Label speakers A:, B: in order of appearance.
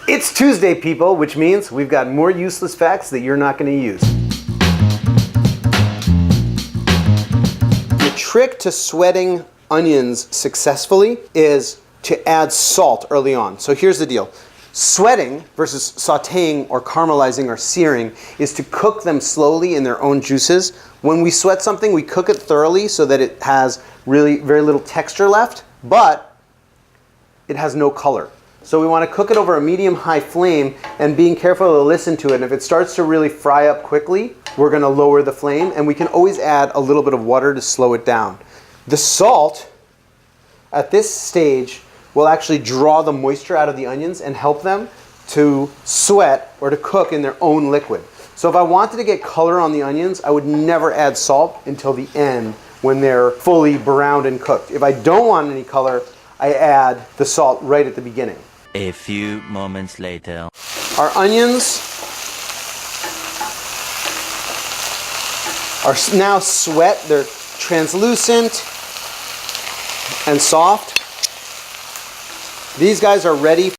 A: It's Tuesday, people, which means we've got more useless facts that you're not going to use. The trick to sweating onions successfully is to add salt early on. So here's the deal. Sweating versus sauteing or caramelizing or searing is to cook them slowly in their own juices. When we sweat something, we cook it thoroughly so that it has really very little texture left, but it has no color. So we want to cook it over a medium-high flame and being careful to listen to it. And if it starts to really fry up quickly, we're going to lower the flame, and we can always add a little bit of water to slow it down. The salt at this stage will actually draw the moisture out of the onions and help them to sweat or to cook in their own liquid. So if I wanted to get color on the onions, I would never add salt until the end when they're fully browned and cooked. If I don't want any color, I add the salt right at the beginning.
B: A few moments later.
A: Our onions are now sweat. They're translucent and soft. These guys are ready